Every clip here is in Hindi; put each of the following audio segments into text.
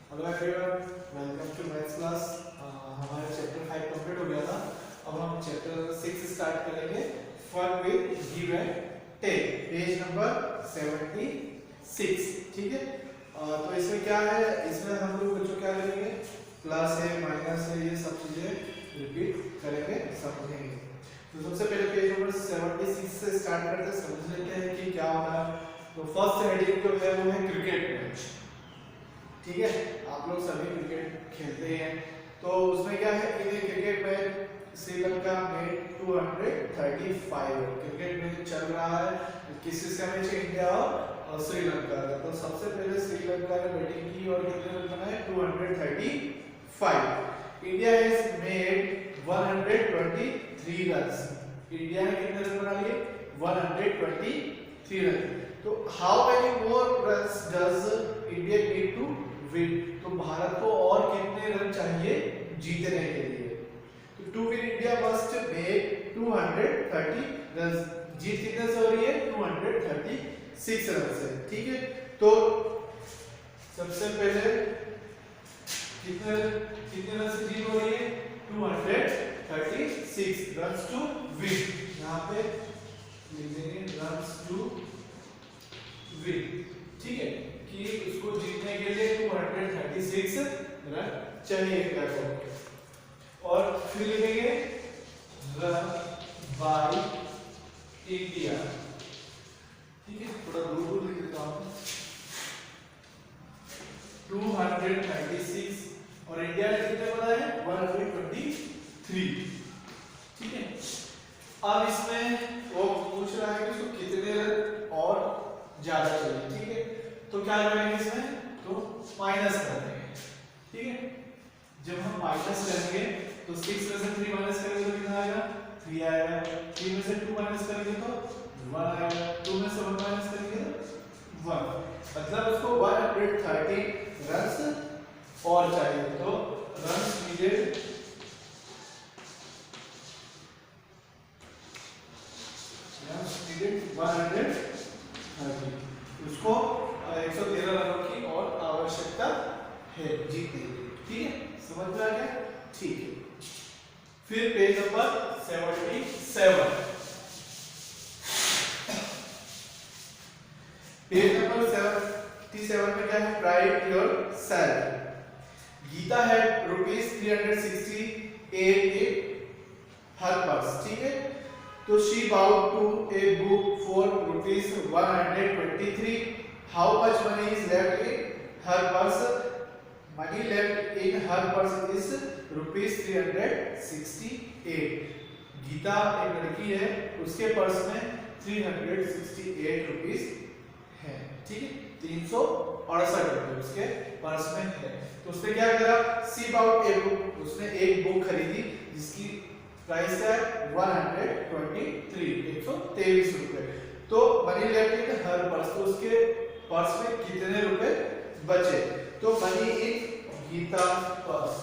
Hello everyone, welcome to maths class. हमारा चैप्टर 5 कंप्लीट हो गया था। अब हम चैप्टर 6 स्टार्ट करेंगे, fun with give and take, page number 76। ठीक है। तो इसमें क्या है, इसमें हम लोग बच्चों क्या करेंगे, प्लस है माइनस है ये सब चीजें रिपीट करेंगे, समझेंगे। तो सबसे पहले पेज नंबर 76 से स्टार्ट करते हैं, समझ लेते हैं कि क्या हो रहा है। तो फर्स्ट हेडिंग जो है वो है क्रिकेट मैच। ठीक है, आप लोग सभी क्रिकेट खेलते हैं, तो उसमें क्या है कि क्रिकेट मैच श्रीलंका में 235 क्रिकेट मैच चल रहा है। किसी से मैच इंडिया और श्रीलंका का। तो सबसे पहले श्रीलंका ने बैटिंग की और कितने रन बनाए, 235। India has made 123 runs. India ने कितने रन बना लिए, 123 रन। तो how many more runs does India need to win. तो भारत को और कितने रन चाहिए जीतने के लिए। तो to win India must make 230 run. जीत कितने से हो रही है, 236 रन से। ठीक है, तो सबसे पहले कितने रन से जीत हो रही है, 236 रन टू विन। यहां पे लिख देंगे रन टू विन। ठीक है, कि उसको जीतने के लिए 236 रन चाहिए करके। और फिर लिखेंगे रन बाय इंडिया। ठीक है, थोड़ा दूर लिख देता हूं, 236 और इंडिया ने कितने बनाए, 123। ठीक है, अब इसमें वो पूछ रहा है कि उसको कितने रन और ज्यादा चाहिए। ठीक है, तो क्या करेंगे इसमें, तो माइनस कर देंगे। ठीक है, जब हम माइनस करेंगे तो 6 में से 3 माइनस करेंगे तो कितना आएगा, 3 आएगा। 3 में से 2 माइनस करेंगे तो 1 आएगा। 2 में से 1 माइनस करेंगे तो 1। मतलब उसको 130 रन्स और चाहिए। तो रन्स नीडेड नीडेड 130। उसको 113 रनों की और आवश्यकता है जीतने के लिए। ठीक है, समझ में आ गया। ठीक है, फिर पेज नंबर 77। पेज नंबर 77 में क्या है, राइट योर सैलरी। गीता है ₹368 in her purse। ठीक है, तो she bought to a book for ₹123. How much money is left in her purse? Money left in her purse is ₹368. Gita एक लड़की है, उसके पर्स में 368 रुपीस है। ठीक है, 368 रुपए उसके पर्स में है। तो उसने क्या करा, सी bought a book, उसने एक बुक खरीदी जिसकी प्राइस क्या है, 123 रुपए। तो money left in her purse, तो उसके पर्स में कितने रुपए बचे। तो money in Gita purse,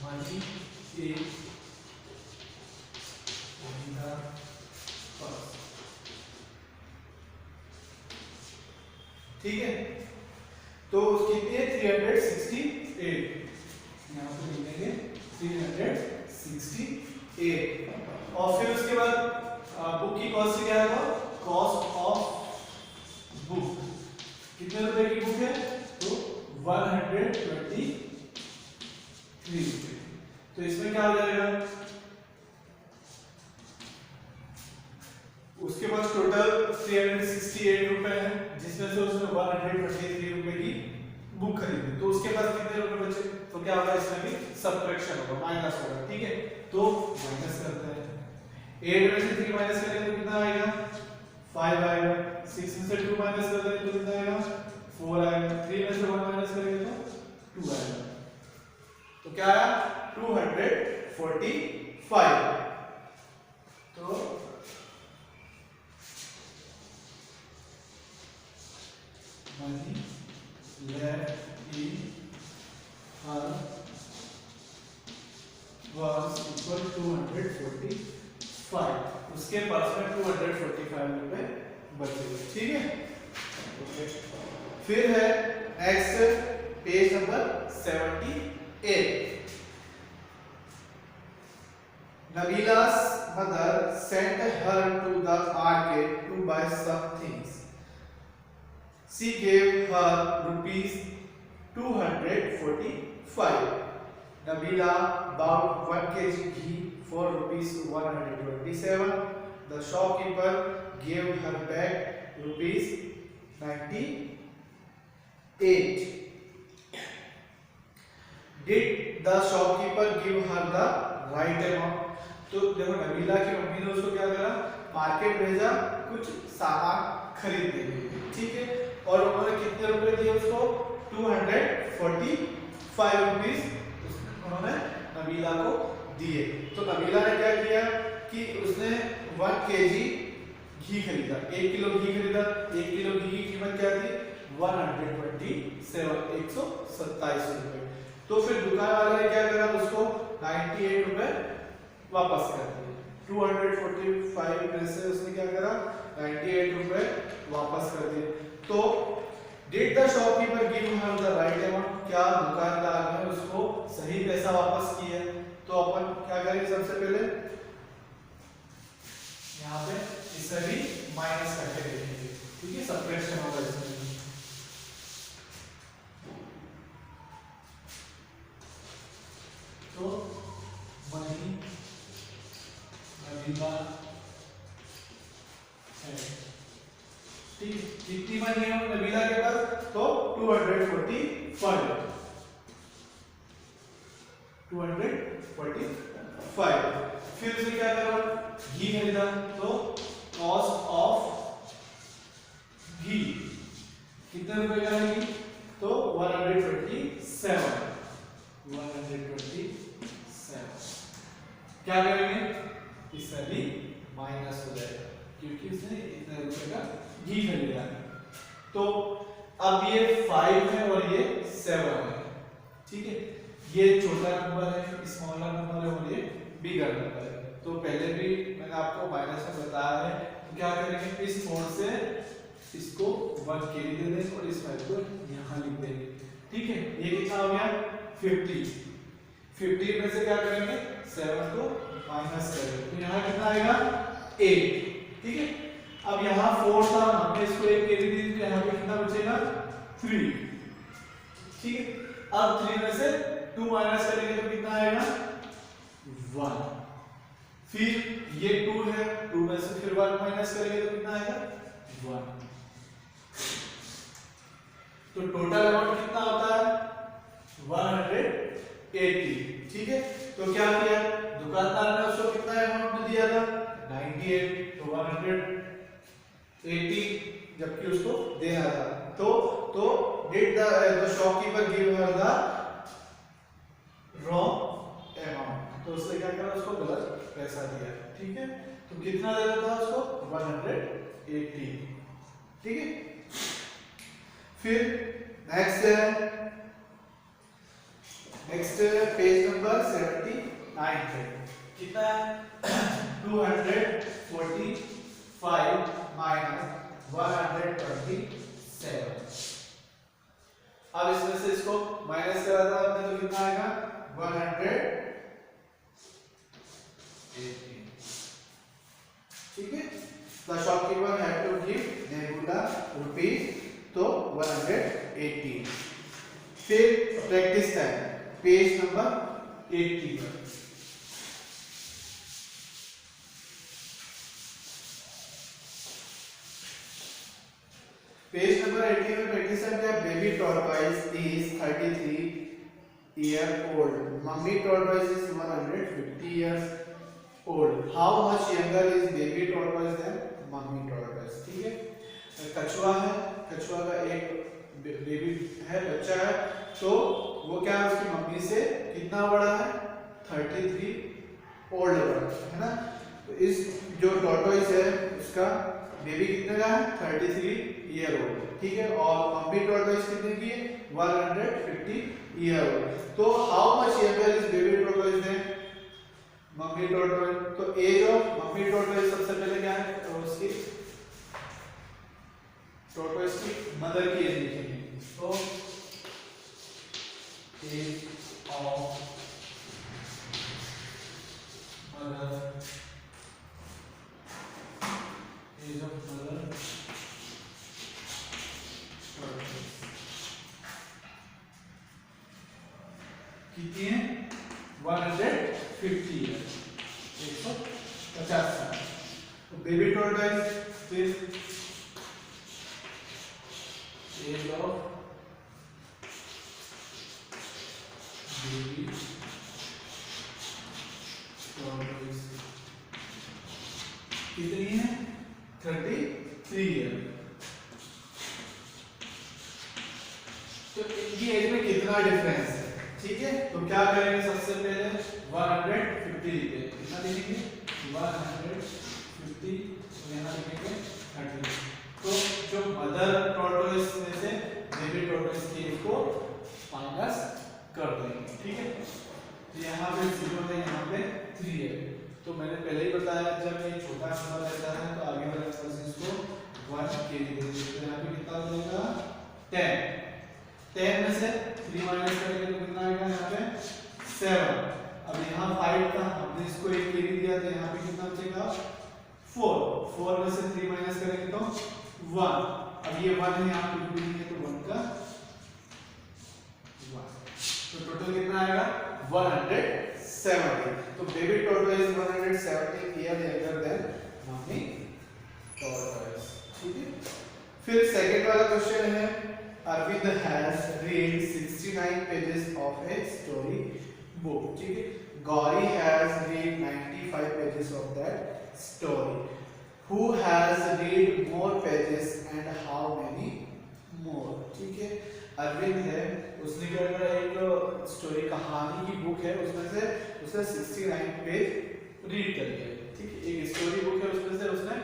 money in Gita purse. ठीक है, तो कितनी है, 368। यहाँ पे लिखेंगे 368। और फिर उसके बाद बुक की कॉस्ट क्या है, कॉस्ट ऑफ बुक। कितने रुपए की बुक है, तो 123 रुपए। तो इसमें क्या हो जाएगा, उसके पास टोटल 368 रुपए है, जिसमें से उसने 123 रुपए की बुक खरीदी। तो उसके पास कितने रुपए बचे, तो क्या होगा, इसमें भी सबट्रैक्शन होगा, माइनस होगा। ठीक है, तो माइनस करते हैं। 8 में से 3 माइनस करेंगे तो कितना आएगा, 5 आएगा। 6 में से 2 माइनस करेंगे तो कितना आएगा, 4 आएगा। 3 में से 1 माइनस करेंगे तो 2 आएगा। तो क्या आया, 245। तो money left in her was equal to 245। उसके पास में 245 रुपए बचे। ठीक है, ओके। फिर है next page number 78। Nabila's mother sent her to the market to buy some things. She gave her rupees 245. Nabila bought 1 kg ghee for rupees 127. The shopkeeper gave her back rupees 98. Did the shopkeeper give her the right amount? तो देखो नबीला की मम्मी ने उसको क्या करा, मार्केट भेजा कुछ सामान खरीदने के लिए, ठीक है, और उन्होंने कितने रुपए दिए उसको 245 रुपीस उन्होंने नबीला को दिए। तो नबीला ने क्या किया कि उसने 1 kg घी खरीदा, 1 किलो घी खरीदा। 1 किलो घी की कीमत क्या थी 127 रुपए। तो फिर दुकान वाले ने क्या करा, उसको 98 रुपए वापस कर दिए। 245 में से उसने क्या करा 98 रुपए वापस कर दिए। तो did the shopkeeper give her the right amount, क्या दुकानदार ने उसको सही पैसा वापस किया? तो अपन क्या करेंगे, सबसे पहले यहाँ पे इसे भी माइनस करके देखेंगे, ठीक है, सबट्रैक्शन होगा इसमें। तो मनी नबीला है, ठीक, कितनी मनी है नबीला के पास, तो 245। फिर उसे क्या करा, घी खरीदा, तो कॉस्ट ऑफ घी कितने रुपए का है, तो 127। क्या करेंगे, इससे भी माइनस हो जाएगा क्योंकि उसने इतने रुपए का घी खरीदा। तो अब ये 5 है और ये 7 है, ठीक है, ये छोटा नंबर है, स्मॉलर नंबर है और ये बिगर नंबर है। तो पहले भी मैंने आपको माइनस में बताया है, तो क्या करेंगे, इस मोड से इसको 1 के लिए दे देंगे और इस वैल्यू को यहाँ लिख देंगे, ठीक है। ये कितना हो गया 50 में से क्या करेंगे 7 को माइनस करेंगे, तो यहाँ कितना आएगा 8, ठीक है। अब यहाँ 4 था, हमने इसको 1 के लिए दी, तो यहाँ पे कितना बचेगा 3, ठीक है। अब 3 में से 2 माइनस करेंगे तो कितना आएगा 1। फिर ये 2 है, 2 में से फिर 1 माइनस करेंगे तो कितना आएगा 1। तो टोटल अमाउंट कितना होता है 180, ठीक है। तो क्या किया, दुकानदार ने उसको कितना अमाउंट दिया था 98, तो 180 जबकि उसको देना था। तो did the shopkeeper give her the wrong amount, तो उसने क्या करा, उसको गलत पैसा दिया, ठीक है। तो कितना देना था उसको 180, ठीक है। फिर नेक्स्ट पेज नंबर 79 है, कितना है 245 माइनस 127। अब इसमें से इसको माइनस करा था आपने तो कितना आएगा 180, ठीक है। The shopkeeper had to give Nebula rupees, तो 180। फिर प्रैक्टिस टाइम पेज नंबर 80 पर। पेज नंबर 80 में प्रैक्टिस टाइम क्या, baby tortoise is 33 year old, mummy tortoise is 150 years old, how much younger is baby tortoise than mummy tortoise, ठीक है। कछुआ है, कछुआ का एक बेबी है, बच्चा है, तो वो क्या है उसकी मम्मी से कितना बड़ा है 33 ओल्ड बड़ा है ना। तो इस जो टॉर्टोइज है उसका बेबी कितने का है 33 ईयर ओल्ड, ठीक है, और मम्मी टॉर्टोइज कितने की है 150 ईयर ओल्ड। तो how much younger is baby tortoise than mummy tortoise, तो एज ऑफ मम्मी टॉर्टोइज सबसे पहले क्या है, तो उसकी टॉर्टोइज की मदर की एज लिखेंगे, तो age of mother, age of mother कितनी है 150 है 150 साल। तो बेबी टोर्टोइस फिर एज ऑफ बेबी टोर्टोइस कितनी है 33 ईयर। तो इनकी एज में कितना डिफरेंस है, ठीक है। तो क्या करेंगे, सबसे पहले 150 लिखते हैं, कितना लिखेंगे 150 और यहाँ लिखेंगे 30। तो जो मदर टोर्टोइस में से बेबी टोर्टोइस की एज को माइनस कर देंगे, ठीक है। तो यहाँ पे 0 है, यहाँ पे 3 है। तो मैंने पहले ही बताया जब ये छोटा नंबर रहता है तो आगे वाले नंबर से इसको 1 के लिए दे देते हैं। तो यहाँ पे कितना हो जाएगा 10 में से 3 माइनस करेंगे तो कितना आएगा यहाँ पे 7। अब यहाँ 5 का हमने इसको 1 के लिए दिया तो यहाँ पे कितना बचेगा 4 में से 3 माइनस करेंगे तो 1। अब ये 1 है यहाँ पे भी नहीं है तो 1 का 1। तो टोटल कितना आएगा 170। तो baby tortoise 170 year younger than mummy tortoise, ठीक है। फिर सेकंड वाला क्वेश्चन है Arvind has read 69 pages of a story book, ठीक है। Gauri has read 95 pages of that story. Who has read more pages and how many more, ठीक है। अरविंद है, उसने क्या करा, एक स्टोरी कहानी की बुक है, उसमें से उसने 69 पेज रीड कर लिए, ठीक है। एक स्टोरी बुक है, उसमें से उसने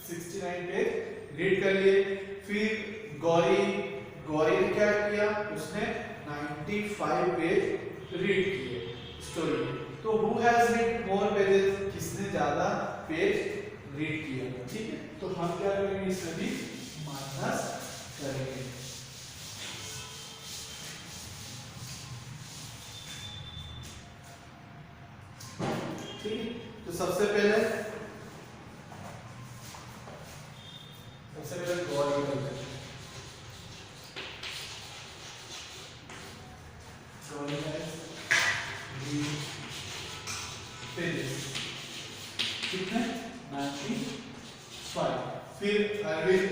69 पेज रीड कर लिए। फिर गौरी ने क्या किया, उसने 95 पेज रीड किए स्टोरी। तो who has read more pages, किसने ज्यादा पेज रीड किया, ठीक है। तो हम क्या करेंगे, इसमें भी माइनस करेंगे, ठीक है। तो सबसे पहले गौरी करते हैं। गौरी पेजेस कितने 95। फिर अरविंद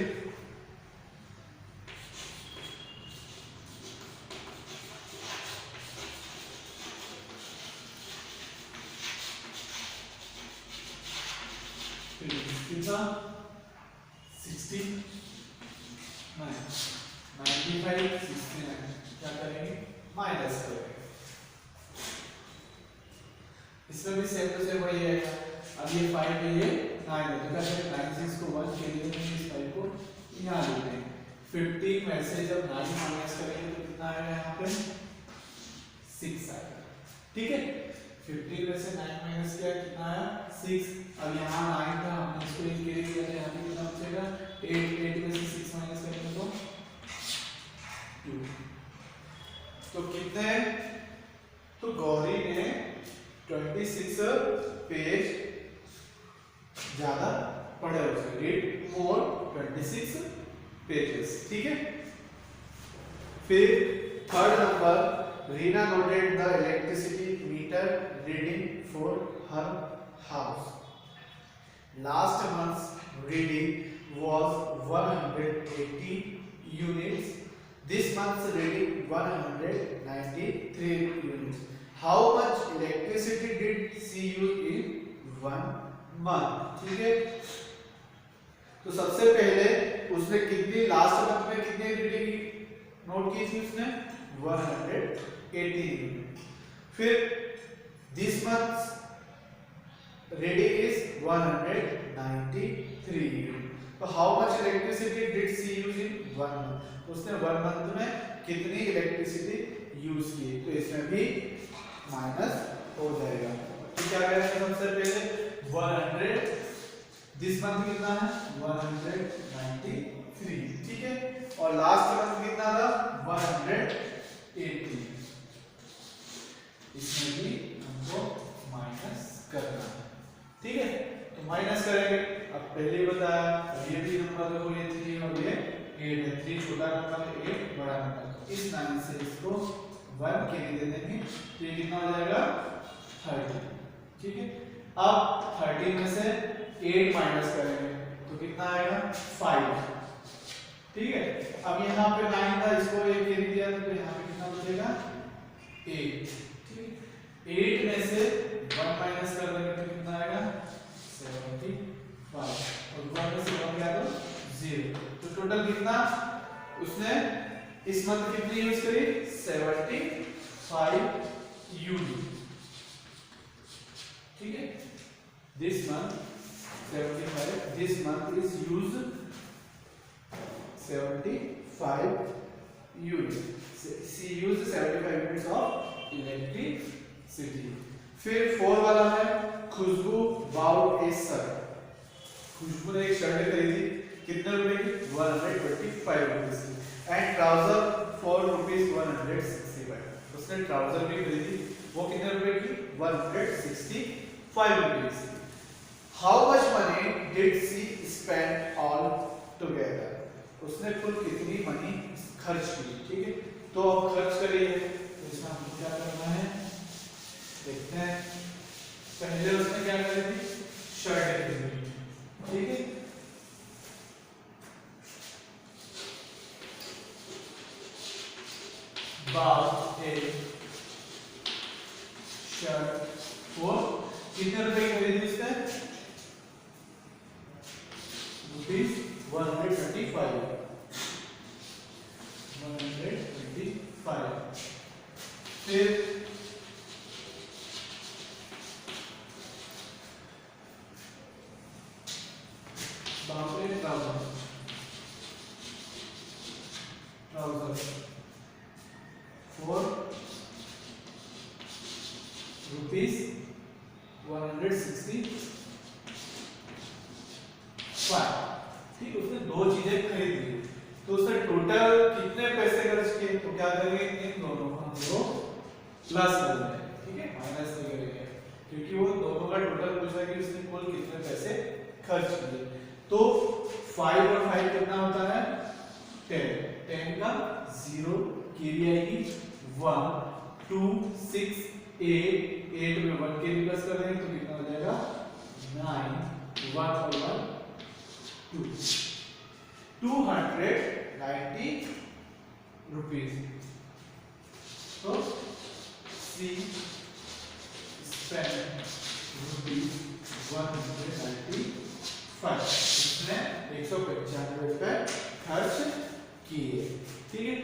69 95 69 क्या करेंगे, माइनस करेंगे। इसमें भी सेम टू सेम वही रहेगा। अब ये 5 है, ये 9 है, तो क्या करेंगे 96 को 1 के लिए इस 5 को यहाँ लिख देंगे। 15 में से जब 9 माइनस करेंगे तो कितना आएगा, यहाँ पे 6 आएगा, ठीक है। 15 में से 9 माइनस किया, कितना आया 6। अब यहाँ 9 था, हमने इसको 1 के लिए किया था, यहाँ पे कितना बचेगा 8 में से 6 माइनस करेंगे तो 2। तो कितने, तो गौरी ने 26 पेज ज्यादा पढ़े, उसने रीड मोर 26 पेजेस, ठीक है। फिर third number, Reena noted the electricity meter reading for her house. Last months reading was 180 units. This month's reading 193 units. How much electricity did she use in 1 month? ठीक है। तो सबसे पहले उसने कितनी लास्ट मंथ में कितनी रीडिंग नोट की थी, उसने 180 यूनिट। फिर this month reading is 193 unit. तो how much electricity did she use in 1 month, उसने 1 मंथ में कितनी इलेक्ट्रिसिटी यूज की, तो इसमें भी माइनस हो जाएगा। तो क्या करेंगे, सबसे पहले 100, दिस मंथ कितना है 193, ठीक है। और लास्ट मंथ कितना था 180, इसमें भी हमको माइनस करना है, ठीक है। तो माइनस करेंगे, अब पहले ही बताया, अब ये भी नंबर देखो, ये 3 और ये 8 है, 3 छोटा नंबर है, 8 बड़ा नंबर, इस 9 से इसको 1 कैरी दे देंगे, तो ये कितना हो जाएगा 30, ठीक है। अब 30 में से 8 माइनस करेंगे तो कितना आएगा 5, ठीक है। अब यहाँ पे 9 था, इसको 1 कैरी दिया तो यहाँ पे कितना बचेगा 8, ठीक है। 8 में से 1 माइनस कर देंगे तो कितना आएगा 75, और 1 में से 1 गया तो 0, तो टोटल कितना उसने इस मंथ कितनी यूज करी 75 यूनिट, ठीक है। This month 75, this month is used 75 units. She used 75 units of electricity. फिर 4 वाला है, खुशबू bought a shirt. खुशबू ने एक शर्ट खरीदी, कितने रुपए की 125 रुपीस की, एंड ट्राउजर फॉर रुपीस 165, उसने ट्राउजर भी खरीदी, वो कितने रुपए की 165 rupees. How much money did she spend all together? उसने कुल कितनी मनी खर्च की, ठीक है। तो अब खर्च करिए, तो इसमें हमको क्या करना है देखते हैं। पहले उसने क्या करी थी, शर्ट खरीदी, ठीक है। Bought a shirt for कितने रुपए की खरीदी उसने रुपीस 125, फिर बाउंड्री ट्राउजर फॉर रुपीस 165, ठीक, उसने दो चीजें खरीद ली, तो उसने टोटल कितने पैसे खर्च किए, तो क्या करेंगे इन दोनों को हम लोग प्लस कर देंगे, ठीक है, माइनस नहीं करेंगे, क्योंकि वो दोनों का टोटल पूछा कि उसने कुल कितने पैसे खर्च किए। तो 5 और 5 कितना होता है 10, 10 का 0 कैरी आएगी 1 2 6 8 में 1 कैरी प्लस कर देंगे तो कितना हो जाएगा 9, 1 और 1 2, 290 रुपीस। तो सी स्पेंड रुपीस 195, इसने 195 रुपए खर्च किए, ठीक है।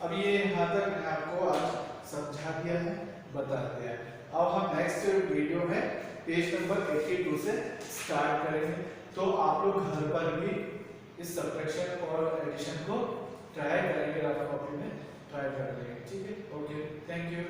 अब ये यहाँ तक मैंने आपको आज समझा दिया है, बता दिया है। अब हम नेक्स्ट वीडियो में पेज नंबर 82 से स्टार्ट करेंगे, तो आप लोग घर पर भी इस सब्ट्रैक्शन और एडिशन को ट्राई करेंगे, रफ कॉपी में ट्राई कर लेंगे, ठीक है। Okay, thank you.